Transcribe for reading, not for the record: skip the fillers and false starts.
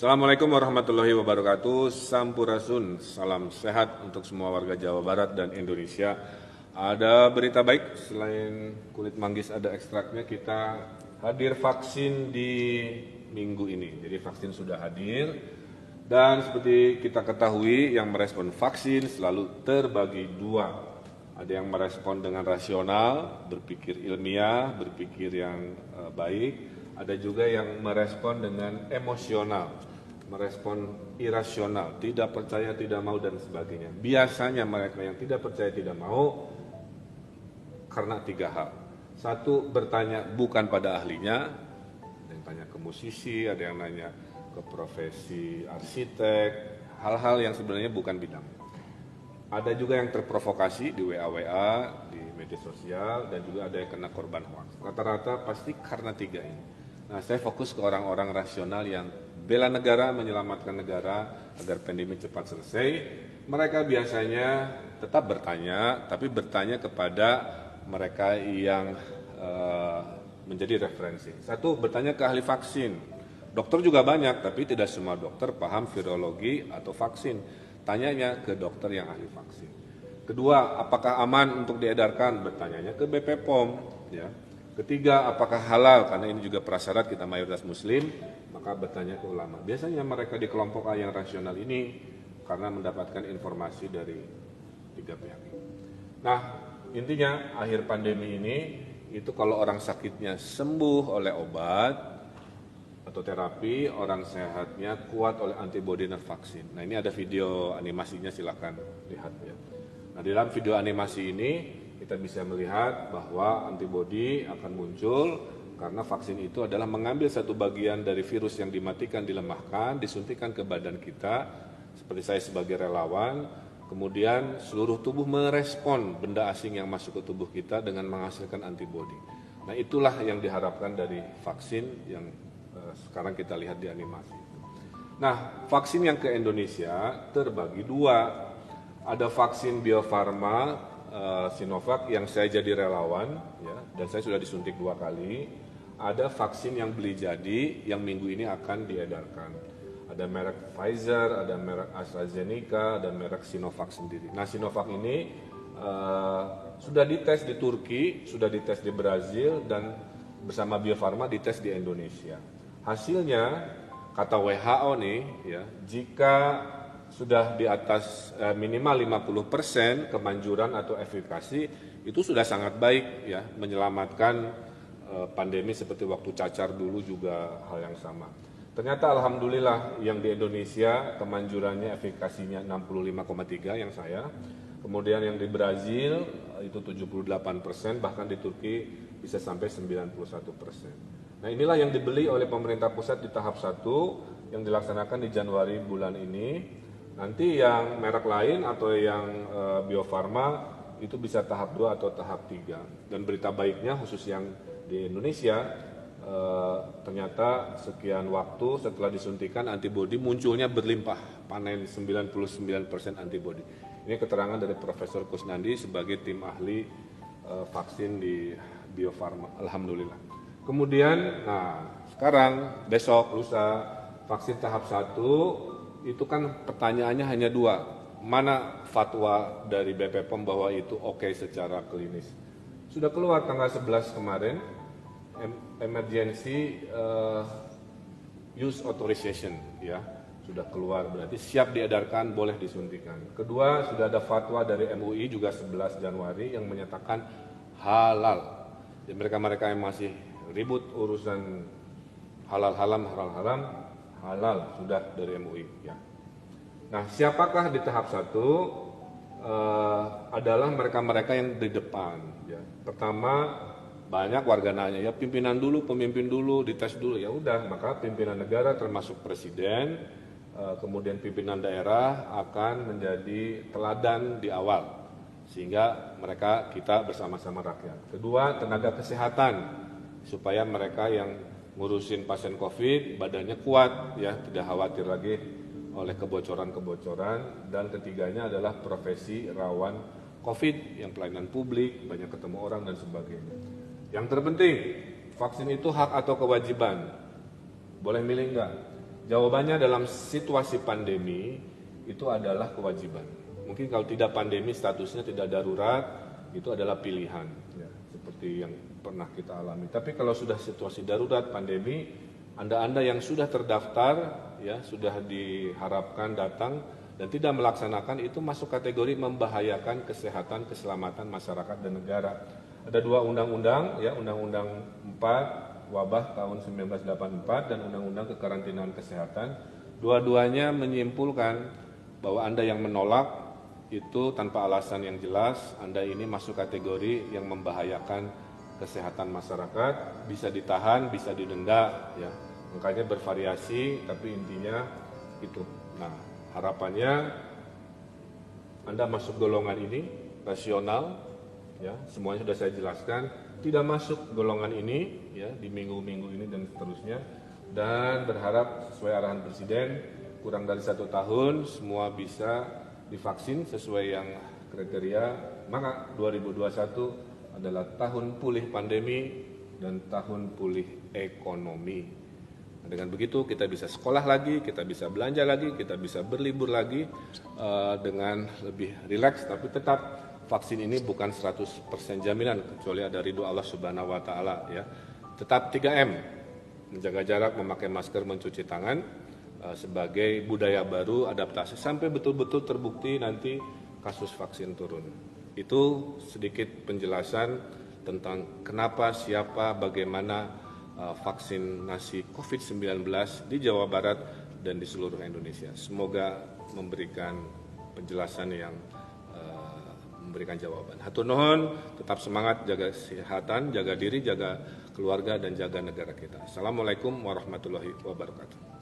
Assalamualaikum warahmatullahi wabarakatuh. Sampurasun, salam sehat untuk semua warga Jawa Barat dan Indonesia. Ada berita baik, selain kulit manggis ada ekstraknya, kita hadir vaksin di minggu ini. Jadi vaksin sudah hadir dan seperti kita ketahui yang merespon vaksin selalu terbagi dua. Ada yang merespon dengan rasional, berpikir ilmiah, berpikir yang baik. Ada juga yang merespon dengan emosional, merespon irasional, tidak percaya, tidak mau, dan sebagainya. Biasanya mereka yang tidak percaya, tidak mau karena tiga hal. Satu, bertanya bukan pada ahlinya, ada yang tanya ke musisi, ada yang nanya ke profesi arsitek, hal-hal yang sebenarnya bukan bidang. Ada juga yang terprovokasi di WA, di media sosial, dan juga ada yang kena korban hoax. Rata-rata pasti karena tiga ini. Nah, saya fokus ke orang-orang rasional yang bela negara, menyelamatkan negara agar pandemi cepat selesai. Mereka biasanya tetap bertanya, tapi bertanya kepada mereka yang menjadi referensi. Satu, bertanya ke ahli vaksin. Dokter juga banyak, tapi tidak semua dokter paham virologi atau vaksin. Tanyanya ke dokter yang ahli vaksin. Kedua, apakah aman untuk diedarkan? Bertanyanya ke BP POM, ya. Ketiga, apakah halal? Karena ini juga prasyarat kita mayoritas muslim, maka bertanya ke ulama. Biasanya mereka di kelompok A yang rasional ini karena mendapatkan informasi dari tiga pihak ini. Nah, intinya akhir pandemi ini itu kalau orang sakitnya sembuh oleh obat atau terapi, orang sehatnya kuat oleh antibodi dan vaksin. Nah, ini ada video animasinya, silakan lihat ya. Nah, di dalam video animasi ini kita bisa melihat bahwa antibodi akan muncul karena vaksin itu adalah mengambil satu bagian dari virus yang dimatikan, dilemahkan, disuntikan ke badan kita, seperti saya sebagai relawan, kemudian seluruh tubuh merespon benda asing yang masuk ke tubuh kita dengan menghasilkan antibodi. Nah, itulah yang diharapkan dari vaksin yang sekarang kita lihat di animasi. Nah, vaksin yang ke Indonesia terbagi dua. Ada vaksin Bio Farma Sinovac yang saya jadi relawan, ya, dan saya sudah disuntik 2 kali. Ada vaksin yang beli jadi yang minggu ini akan diedarkan. Ada merek Pfizer, ada merek AstraZeneca, dan merek Sinovac sendiri. Nah, Sinovac ini sudah dites di Turki, sudah dites di Brazil, dan bersama Bio Farma dites di Indonesia. Hasilnya kata WHO nih, ya, jika sudah di atas minimal 50% kemanjuran atau efikasi, itu sudah sangat baik ya, menyelamatkan pandemi seperti waktu cacar dulu juga hal yang sama. Ternyata alhamdulillah yang di Indonesia kemanjurannya efikasinya 65,3 yang saya, kemudian yang di Brazil itu 78%, bahkan di Turki bisa sampai 91%. Nah, inilah yang dibeli oleh pemerintah pusat di tahap 1 yang dilaksanakan di Januari bulan ini. Nanti yang merek lain atau yang Bio Farma itu bisa tahap 2 atau tahap 3. Dan berita baiknya khusus yang di Indonesia, ternyata sekian waktu setelah disuntikan antibodi munculnya berlimpah, panen 99% antibodi. Ini keterangan dari Profesor Kusnandi sebagai tim ahli vaksin di Bio Farma, alhamdulillah. Kemudian, nah sekarang besok lusa vaksin tahap 1 itu kan pertanyaannya hanya 2, mana fatwa dari BP POM bahwa itu oke secara klinis. Sudah keluar tanggal 11 kemarin, emergency use authorization, ya, sudah keluar, berarti siap diedarkan, boleh disuntikan. Kedua, sudah ada fatwa dari MUI juga 11 Januari yang menyatakan halal. Jadi mereka-mereka yang masih ribut urusan halal sudah dari MUI, ya. Nah, siapakah di tahap 1 adalah mereka-mereka yang di depan, ya. Pertama, banyak warga nanya, ya pimpinan dulu, pemimpin dulu, dites dulu. Ya udah, maka pimpinan negara termasuk presiden, kemudian pimpinan daerah akan menjadi teladan di awal, sehingga kita bersama-sama rakyat. Kedua, tenaga kesehatan, supaya mereka yang ngurusin pasien COVID badannya kuat, ya, tidak khawatir lagi oleh kebocoran-kebocoran. Dan ketiganya adalah profesi rawan COVID yang pelayanan publik, banyak ketemu orang dan sebagainya. Yang terpenting, vaksin itu hak atau kewajiban, boleh milih enggak? Jawabannya dalam situasi pandemi itu adalah kewajiban. Mungkin kalau tidak pandemi statusnya tidak darurat, itu adalah pilihan, ya, seperti yang pernah kita alami. Tapi kalau sudah situasi darurat pandemi, Anda yang sudah terdaftar, ya sudah diharapkan datang dan tidak melaksanakan, itu masuk kategori membahayakan kesehatan keselamatan masyarakat dan negara. Ada dua undang-undang, ya, Undang-Undang 4 Wabah tahun 1984 dan Undang-Undang Kekarantinaan Kesehatan. Dua-duanya menyimpulkan bahwa Anda yang menolak itu tanpa alasan yang jelas, Anda ini masuk kategori yang membahayakan kesehatan masyarakat, bisa ditahan, bisa didenda, ya. Makanya bervariasi, tapi intinya itu. Nah, harapannya Anda masuk golongan ini, rasional, ya, semuanya sudah saya jelaskan. Tidak masuk golongan ini, ya, di minggu-minggu ini dan seterusnya, dan berharap sesuai arahan Presiden kurang dari 1 tahun semua bisa divaksin sesuai yang kriteria. Maka 2021 adalah tahun pulih pandemi dan tahun pulih ekonomi. Nah, dengan begitu kita bisa sekolah lagi, kita bisa belanja lagi, kita bisa berlibur lagi dengan lebih rileks, tapi tetap vaksin ini bukan 100% jaminan, kecuali ada ridho Allah Subhanahu wa Ta'ala, ya. Tetap 3M, menjaga jarak, memakai masker, mencuci tangan sebagai budaya baru adaptasi sampai betul-betul terbukti nanti kasus vaksin turun. Itu sedikit penjelasan tentang kenapa, siapa, bagaimana vaksinasi COVID-19 di Jawa Barat dan di seluruh Indonesia. Semoga memberikan penjelasan yang memberikan jawaban. Hatur nuhun, tetap semangat, jaga kesehatan, jaga diri, jaga keluarga, dan jaga negara kita. Assalamualaikum warahmatullahi wabarakatuh.